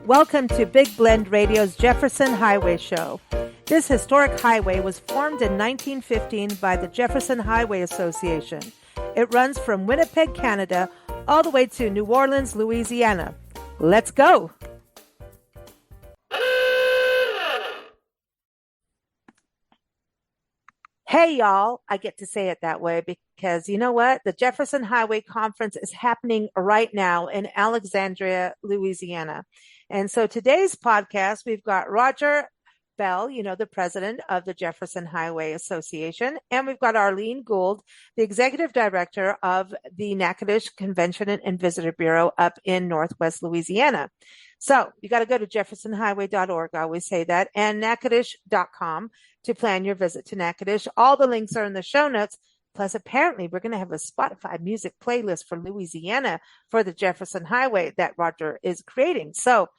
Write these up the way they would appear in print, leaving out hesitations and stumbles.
Welcome to Big Blend Radio's Jefferson Highway Show. This historic highway was formed in 1915 by the Jefferson Highway Association. It runs from Winnipeg, Canada, all the way to New Orleans, Louisiana. Let's go! Hey, y'all. I get to say it that way because you know what? The Jefferson Highway Conference is happening right now in Alexandria, Louisiana. And so today's podcast, we've got Roger Bell, the president of the Jefferson Highway Association, and we've got Arlene Gould, the executive director of the Natchitoches Convention and Visitor Bureau up in Northwest Louisiana. So you got to go to jeffersonhighway.org. I always say that, and natchitoches.com to plan your visit to Natchitoches. All the links are in the show notes. Plus, apparently, we're going to have a Spotify music playlist for Louisiana for the Jefferson Highway that Roger is creating. So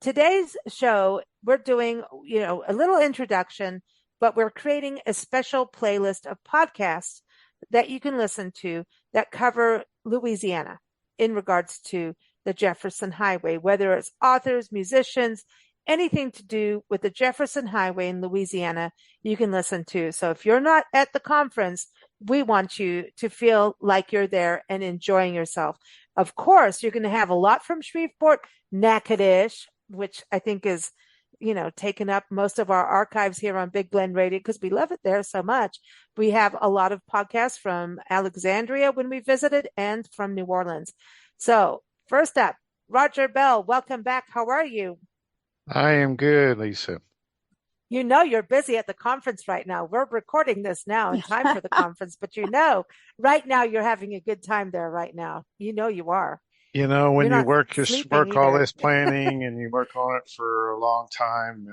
today's show, we're doing, a little introduction, but we're creating a special playlist of podcasts that you can listen to that cover Louisiana in regards to the Jefferson Highway, whether it's authors, musicians, anything to do with the Jefferson Highway in Louisiana, you can listen to. So if you're not at the conference, we want you to feel like you're there and enjoying yourself. Of course, you're going to have a lot from Shreveport, Natchitoches, which I think is, taken up most of our archives here on Big Blend Radio because we love it there so much. We have a lot of podcasts from Alexandria when we visited and from New Orleans. So first up, Roger Bell, welcome back. How are you? I am good, Lisa. You're busy at the conference right now. We're recording this now in time for the conference, but right now you're having a good time there right now. You are. When You're you not work sleeping all either. this planning and you work on it for a long time,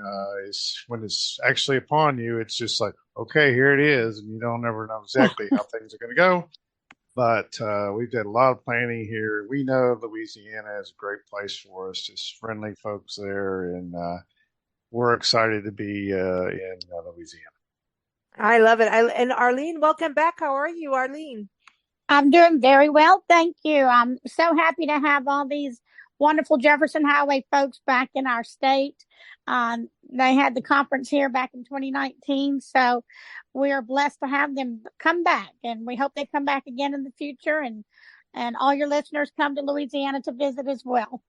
when it's actually upon you, it's just like, okay, here it is, and you don't ever know exactly how things are going to go. But we've done a lot of planning here. We know Louisiana is a great place for us, just friendly folks there, and we're excited to be in Louisiana. I love it. And Arlene, welcome back. How are you, Arlene? I'm doing very well, thank you. I'm so happy to have all these wonderful Jefferson Highway folks back in our state. They had the conference here back in 2019, so we are blessed to have them come back, and we hope they come back again in the future, and all your listeners come to Louisiana to visit as well.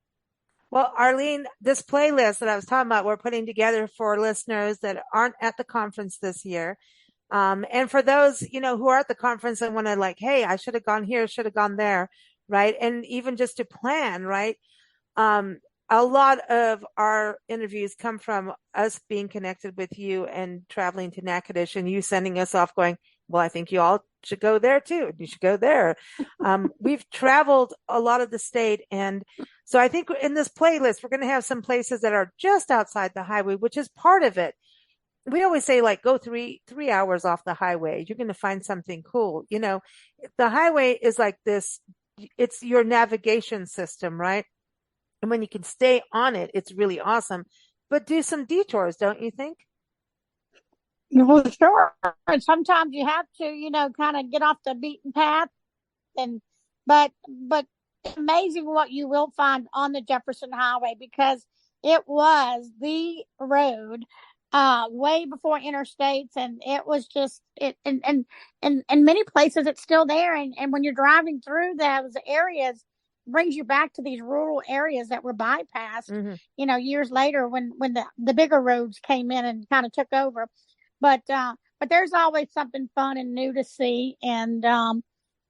Well, Arlene, this playlist that I was talking about, we're putting together for listeners that aren't at the conference this year. And for those, who are at the conference and want to hey, I should have gone here, should have gone there, right? And even just to plan, right? A lot of our interviews come from us being connected with you and traveling to Natchitoches and you sending us off going, well, I think you all should go there too. You should go there. We've traveled a lot of the state. And so I think in this playlist, we're going to have some places that are just outside the highway, which is part of it. We always say go 3 hours off the highway. You're going to find something cool. The highway is like this. It's your navigation system, right? And when you can stay on it, it's really awesome. But do some detours, don't you think? Well, sure. And sometimes you have to, kind of get off the beaten path. But it's amazing what you will find on the Jefferson Highway because it was the road way before interstates, and it was just and many places it's still there, and when you're driving through those areas, brings you back to these rural areas that were bypassed, years later when the bigger roads came in and kind of took over. But there's always something fun and new to see, and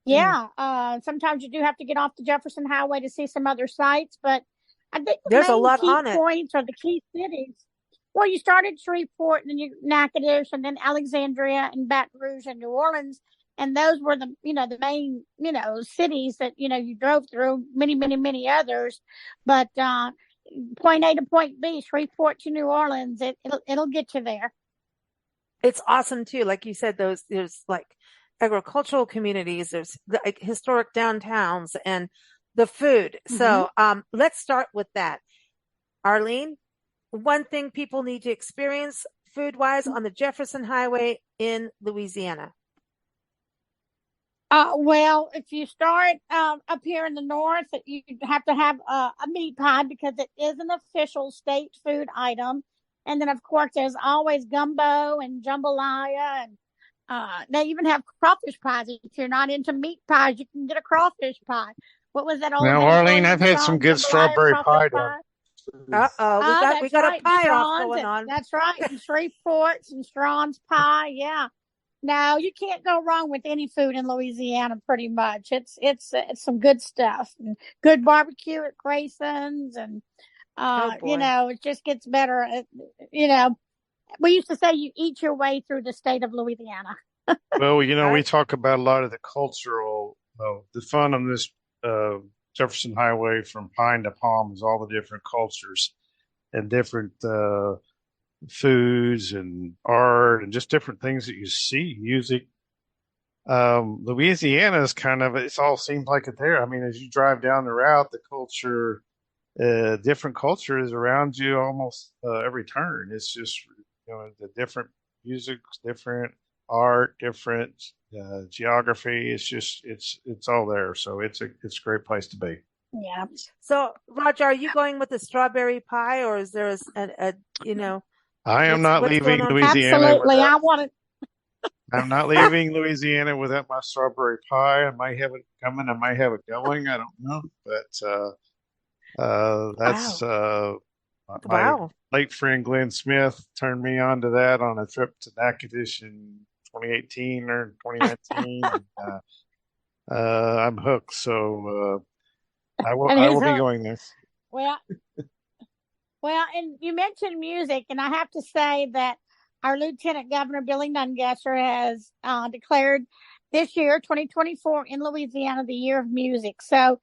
sometimes you do have to get off the Jefferson Highway to see some other sites, but I think there's a lot key on it. Points are the key cities. Well, you started Shreveport, and then Natchitoches, and then Alexandria, and Baton Rouge, and New Orleans, and those were the main cities that you drove through. Many others, but point A to point B, Shreveport to New Orleans, it'll get you there. It's awesome too, like you said. There's agricultural communities. There's historic downtowns and the food. Mm-hmm. So let's start with that, Arlene. One thing people need to experience food-wise on the Jefferson Highway in Louisiana. Well, if you start up here in the north, you have to have a meat pie because it is an official state food item. And then, of course, there's always gumbo and jambalaya, and they even have crawfish pies. If you're not into meat pies, you can get a crawfish pie. What was that old Now, Hank Arlene, I've Williams had some song? good Jambalaya strawberry crawfish pie down pie. there. We That's got a right. pie off Strawn's, going on. that's right. And Shreveport's and Strawn's pie. Yeah. No, you can't go wrong with any food in Louisiana. Pretty much, it's some good stuff and good barbecue at Grayson's, and Oh boy. it just gets better. You know, we used to say you eat your way through the state of Louisiana. Well, we I talk about a lot of the the fun on this Jefferson Highway from Pine to Palm is all the different cultures and different foods and art and just different things that you see, music. Louisiana is it all seems like it there. I mean, as you drive down the route, the culture, different culture is around you almost every turn. It's just, the different music, different art, different geography. It's all there. So it's a great place to be. Yeah. So, Roger, are you going with the strawberry pie, or is there I am not what's going leaving on? Louisiana Absolutely. without. I want I'm not leaving Louisiana without my strawberry pie. I might have it coming. I might have it going. I don't know, but that's Wow. my Wow. late friend Glenn Smith turned me on to that on a trip to Natchitoches in 2018 or 2019. I'm hooked, so and I he's will be hooked. going there. Well, well, and you mentioned music, and I have to say that our Lieutenant Governor Billy Nungesser has declared this year, 2024, in Louisiana, the year of music. So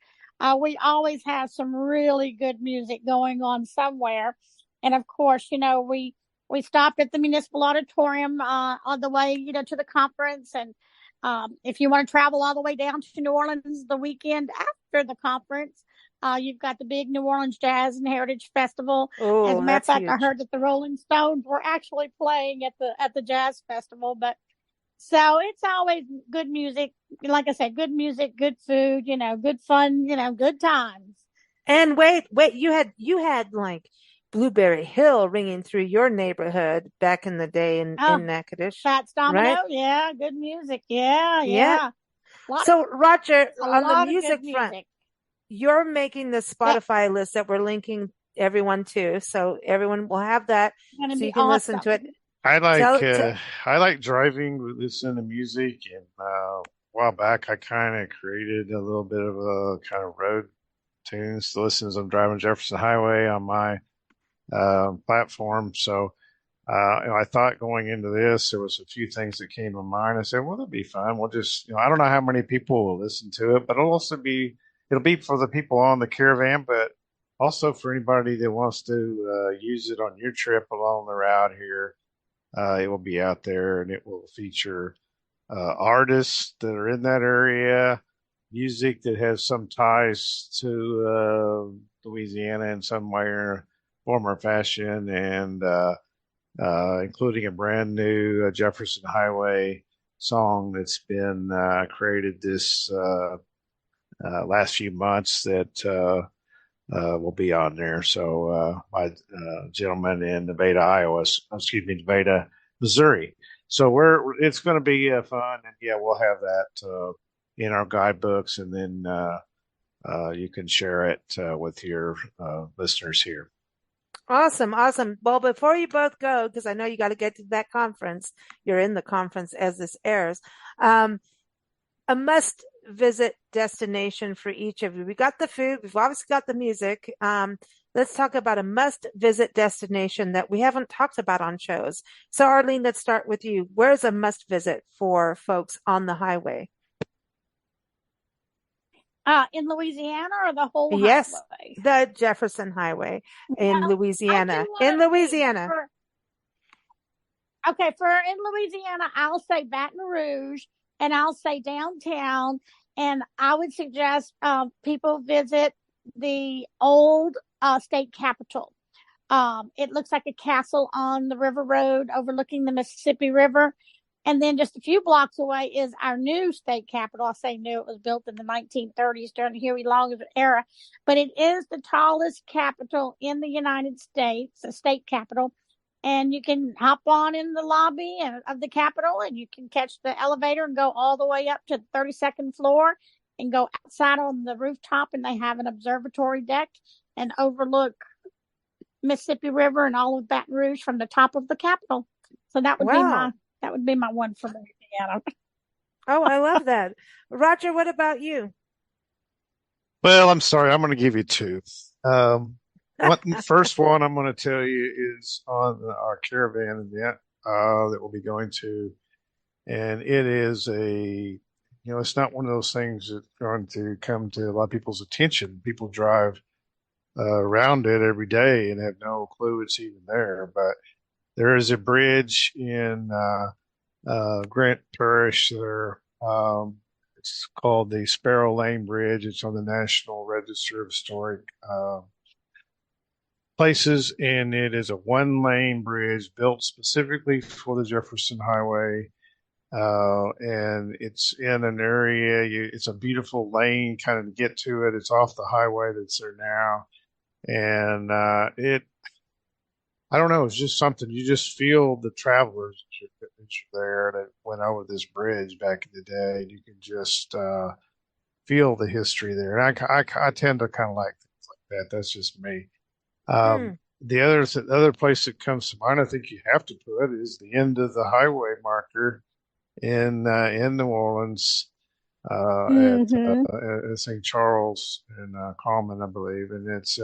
we always have some really good music going on somewhere. And of course, we stopped at the Municipal Auditorium on the way, to the conference. And if you want to travel all the way down to New Orleans the weekend after the conference, you've got the big New Orleans Jazz and Heritage Festival. As a Oh, matter of that's fact, I huge. heard that the Rolling Stones were actually playing at the Jazz Festival. But so it's always good music. Like I said, good music, good food, good fun, good times. And wait, you had like Blueberry Hill ringing through your neighborhood back in the day Oh, in Natchitoches, Fats right? Domino, yeah, good music. Yeah, Yeah. yeah. Lot So, Roger, a on the lot of music good front, music. you're making the Yep, Spotify list that we're linking everyone to, so everyone will have that, gonna so be you can listen to it. awesome. I like Tell, uh, I like driving, listening to music, and a while back I kind of created a little bit of a kind of road tunes to listen as I'm driving Jefferson Highway on my platform. So I thought going into this, there was a few things that came to mind. I said, well, that'd be fun. We'll just, I don't know how many people will listen to it, but it'll be for the people on the caravan, but also for anybody that wants to use it on your trip along the route here. It will be out there and it will feature artists that are in that area, music that has some ties to Louisiana in some way or form or fashion, and including a brand new Jefferson Highway song that's been created this last few months that will be on there. So my gentleman in Nevada, Nevada, Missouri. So it's going to be fun, and yeah, we'll have that in our guidebooks, and then you can share it with your listeners here. Awesome, awesome. Well, before you both go, because I know you got to get to that conference, you're in the conference as this airs. A must visit destination for each of you. We got the food, we've obviously got the music. Let's talk about a must visit destination that we haven't talked about on shows. So, Arlene, let's start with you. Where's a must visit for folks on the highway? In Louisiana or the whole Yes, highway? the Jefferson Highway in Well, I do Louisiana. want In to say Louisiana. for in Louisiana, I'll say Baton Rouge and I'll say downtown. And I would suggest people visit the old state capitol. It looks like a castle on the river road overlooking the Mississippi River. And then just a few blocks away is our new state capitol. I say new, it was built in the 1930s during the Huey Long era, but it is the tallest capitol in the United States, a state capitol. And you can hop on in the lobby of the Capitol, and you can catch the elevator and go all the way up to the 32nd floor and go outside on the rooftop. And they have an observatory deck and overlook Mississippi River and all of Baton Rouge from the top of the Capitol. So that would be my one for Louisiana. Oh, I love that. Roger, what about you? Well, I'm sorry. I'm going to give you two. First one I'm going to tell you is on our caravan event that we'll be going to. And it is it's not one of those things that's going to come to a lot of people's attention. People drive around it every day and have no clue it's even there. But there is a bridge in Grant Parish there. It's called the Sparrow Lane Bridge. It's on the National Register of Historic Places, and it is a one-lane bridge built specifically for the Jefferson Highway. And it's in an area, it's a beautiful lane kind of to get to it. It's off the highway that's there now. And I don't know, it's just something, you just feel the travelers that you're there that went over this bridge back in the day. And you can just feel the history there. And I tend to kind of like things like that. That's just me. The other place that comes to mind, I think you have to put, is the end of the highway marker in New Orleans at St. Charles and Common, I believe, and it's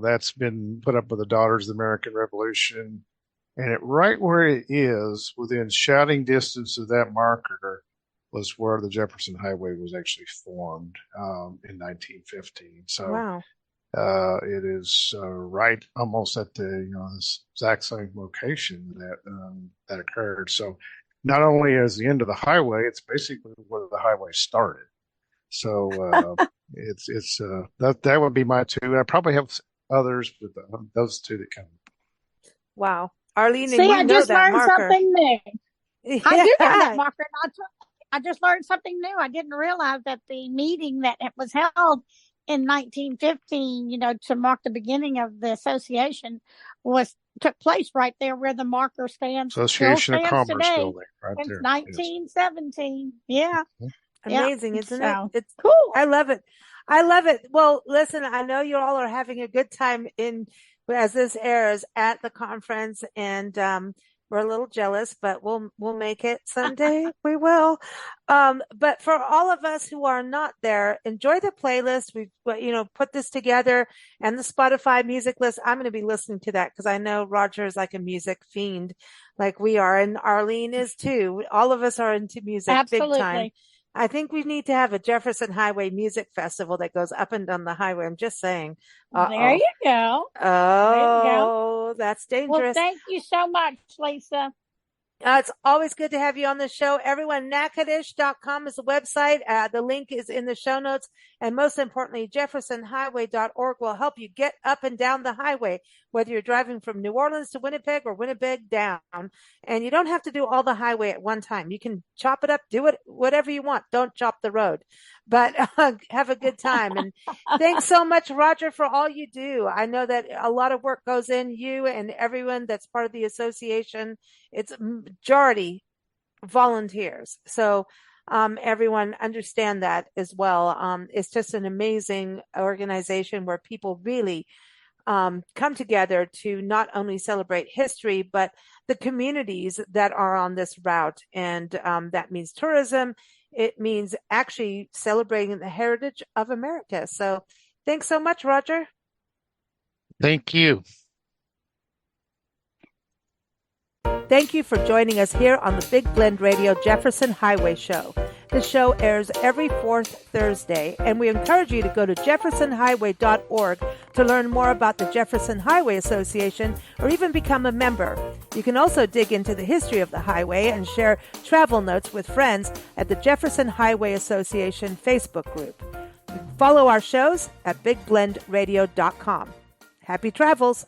that's been put up with the Daughters of the American Revolution, and right where it is, within shouting distance of that marker, was where the Jefferson Highway was actually formed in 1915. So. Wow. It is right almost at the this exact same location that occurred. So not only as the end of the highway, it's basically where the highway started. So it's that would be my two. I probably have others, but those two that come. Wow, Arlene, see, I just learned something new. Yeah. I do know that marker. I just learned something new. I didn't realize that the meeting that was held in 1915, to mark the beginning of the association, took place right there where the marker stands. Association of Commerce today, building, right since there. 1917. Yeah. Amazing, isn't it? It's cool. I love it. Well, listen, I know you all are having a good time as this airs at the conference, and we're a little jealous, but we'll make it someday. We will. But for all of us who are not there, enjoy the playlist. We've put this together, and the Spotify music list. I'm going to be listening to that because I know Roger is like a music fiend, like we are, and Arlene is too. All of us are into music. Absolutely. Big time. I think we need to have a Jefferson Highway Music Festival that goes up and down the highway. I'm just saying. There you go. Oh, that's dangerous. Well, thank you so much, Lisa. It's always good to have you on the show. Everyone, natchkadish.com is the website. The link is in the show notes. And most importantly, jeffersonhighway.org will help you get up and down the highway, whether you're driving from New Orleans to Winnipeg or Winnipeg down. And you don't have to do all the highway at one time. You can chop it up, do it, whatever you want. Don't chop the road, but have a good time. And thanks so much, Roger, for all you do. I know that a lot of work goes in, you and everyone that's part of the association. It's majority volunteers. So everyone understand that as well. It's just an amazing organization where people really come together to not only celebrate history, but the communities that are on this route. And that means tourism. It means actually celebrating the heritage of America. So thanks so much, Roger. Thank you. Thank you for joining us here on the Big Blend Radio Jefferson Highway Show. The show airs every fourth Thursday, and we encourage you to go to jeffersonhighway.org to learn more about the Jefferson Highway Association or even become a member. You can also dig into the history of the highway and share travel notes with friends at the Jefferson Highway Association Facebook group. Follow our shows at bigblendradio.com. Happy travels!